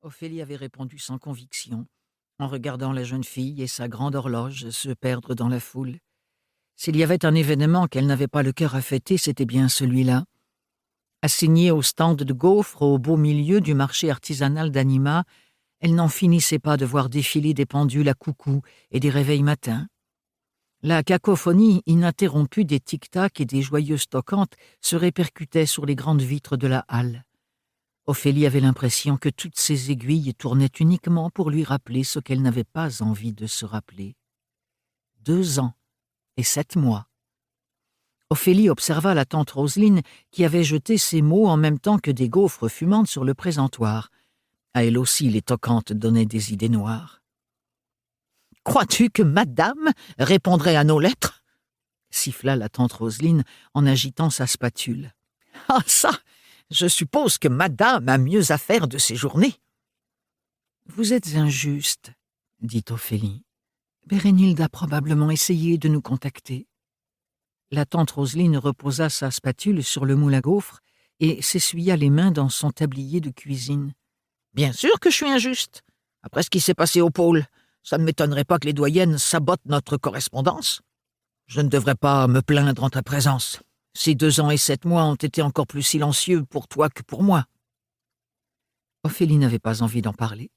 Ophélie avait répondu sans conviction, en regardant la jeune fille et sa grande horloge se perdre dans la foule. S'il y avait un événement qu'elle n'avait pas le cœur à fêter, c'était bien celui-là. Assignée au stand de gaufres au beau milieu du marché artisanal d'Anima, elle n'en finissait pas de voir défiler des pendules à coucou et des réveils matins. La cacophonie ininterrompue des tic-tac et des joyeuses toquantes se répercutait sur les grandes vitres de la halle. Ophélie avait l'impression que toutes ces aiguilles tournaient uniquement pour lui rappeler ce qu'elle n'avait pas envie de se rappeler. 2 ans et 7 mois. Ophélie observa la tante Roseline qui avait jeté ces mots en même temps que des gaufres fumantes sur le présentoir. À elle aussi, les toquantes donnaient des idées noires. « Crois-tu que madame répondrait à nos lettres ?» siffla la tante Roseline en agitant sa spatule. « Ah ça, je suppose que madame a mieux à faire de ses journées. »« Vous êtes injuste, » dit Ophélie. « Bérénilde a probablement essayé de nous contacter. » La tante Roseline reposa sa spatule sur le moule à gaufres et s'essuya les mains dans son tablier de cuisine. « Bien sûr que je suis injuste. Après ce qui s'est passé au pôle, ça ne m'étonnerait pas que les doyennes sabotent notre correspondance. Je ne devrais pas me plaindre en ta présence. Ces 2 ans et 7 mois ont été encore plus silencieux pour toi que pour moi. » Ophélie n'avait pas envie d'en parler.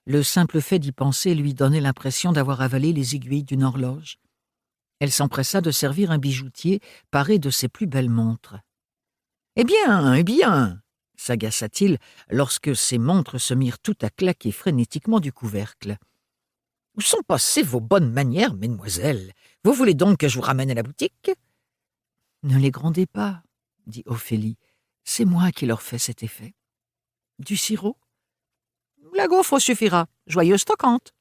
Le simple fait d'y penser lui donnait l'impression d'avoir avalé les aiguilles d'une horloge. Elle s'empressa de servir un bijoutier paré de ses plus belles montres. « eh bien !» s'agaça-t-il lorsque ses montres se mirent toutes à claquer frénétiquement du couvercle. « Où sont passées vos bonnes manières, mesdemoiselles? Vous voulez donc que je vous ramène à la boutique ?»« Ne les grondez pas, » dit Ophélie. « C'est moi qui leur fais cet effet. »« Du sirop ?»« La gaufre suffira, joyeuse toquante. »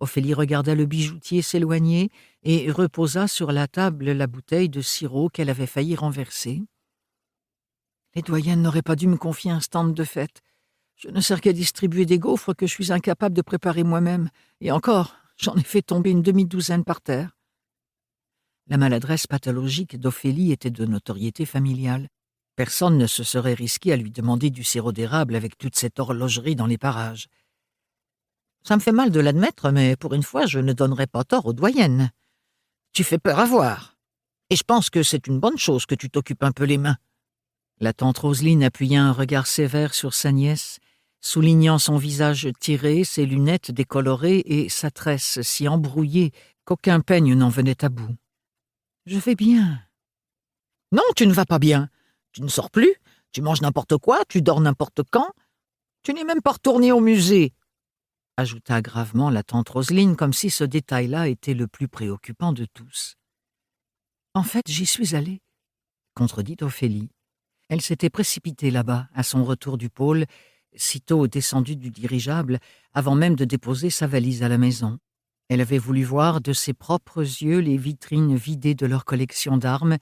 Ophélie regarda le bijoutier s'éloigner et reposa sur la table la bouteille de sirop qu'elle avait failli renverser. « Les doyennes n'auraient pas dû me confier un stand de fête. Je ne sers qu'à distribuer des gaufres que je suis incapable de préparer moi-même. Et encore, j'en ai fait tomber une demi-douzaine par terre. » La maladresse pathologique d'Ophélie était de notoriété familiale. Personne ne se serait risqué à lui demander du sirop d'érable avec toute cette horlogerie dans les parages. « Ça me fait mal de l'admettre, mais pour une fois, je ne donnerai pas tort aux doyennes. Tu fais peur à voir. Et je pense que c'est une bonne chose que tu t'occupes un peu les mains. » La tante Roseline appuya un regard sévère sur sa nièce, soulignant son visage tiré, ses lunettes décolorées et sa tresse si embrouillée qu'aucun peigne n'en venait à bout. « Je vais bien. »« Non, tu ne vas pas bien. Tu ne sors plus, tu manges n'importe quoi, tu dors n'importe quand. Tu n'es même pas retourné au musée, » ajouta gravement la tante Roseline, comme si ce détail-là était le plus préoccupant de tous. « En fait, j'y suis allée, » contredit Ophélie. Elle s'était précipitée là-bas, à son retour du pôle, sitôt descendue du dirigeable, avant même de déposer sa valise à la maison. Elle avait voulu voir de ses propres yeux les vitrines vidées de leur collection d'armes,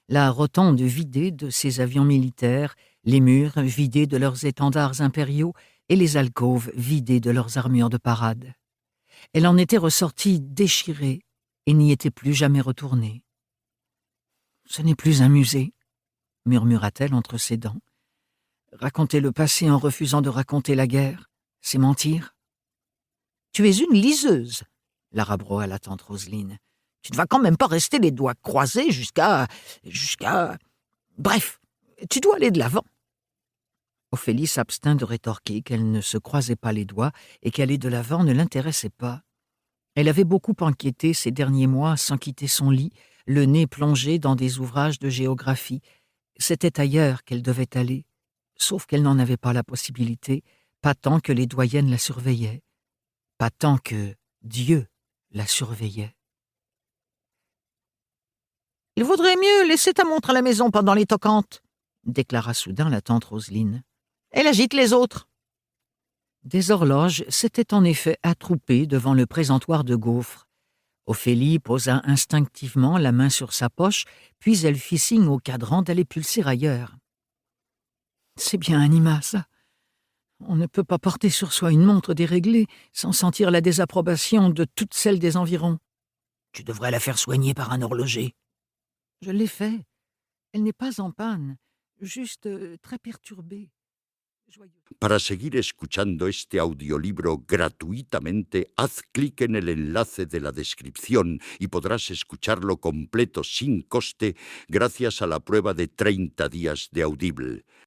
la rotonde vidée de ses avions militaires, les murs vidés de leurs étendards impériaux et les alcôves vidées de leurs armures de parade. Elle en était ressortie déchirée et n'y était plus jamais retournée. « Ce n'est plus un musée, » murmura-t-elle entre ses dents. « Raconter le passé en refusant de raconter la guerre, c'est mentir. »« Tu es une liseuse, » la rabroa la tante Roseline. « Tu ne vas quand même pas rester les doigts croisés jusqu'à... Bref, tu dois aller de l'avant. » Ophélie s'abstint de rétorquer qu'elle ne se croisait pas les doigts et qu'aller de l'avant ne l'intéressait pas. Elle avait beaucoup enquêté ces derniers mois sans quitter son lit, le nez plongé dans des ouvrages de géographie. C'était ailleurs qu'elle devait aller, sauf qu'elle n'en avait pas la possibilité, pas tant que les doyennes la surveillaient, pas tant que Dieu la surveillait. « Il vaudrait mieux laisser ta montre à la maison pendant les toquantes, » déclara soudain la tante Roseline. « Elle agite les autres. » Des horloges s'étaient en effet attroupées devant le présentoir de gaufres. Ophélie posa instinctivement la main sur sa poche, puis elle fit signe au cadran d'aller pulser ailleurs. « C'est bien Anima, ça. On ne peut pas porter sur soi une montre déréglée sans sentir la désapprobation de toutes celles des environs. »« Tu devrais la faire soigner par un horloger. »« Je l'ai fait. Elle n'est pas en panne, juste très perturbée. » Para seguir escuchando este audiolibro gratuitamente, haz clic en el enlace de la descripción y podrás escucharlo completo sin coste gracias a la prueba de 30 días de Audible.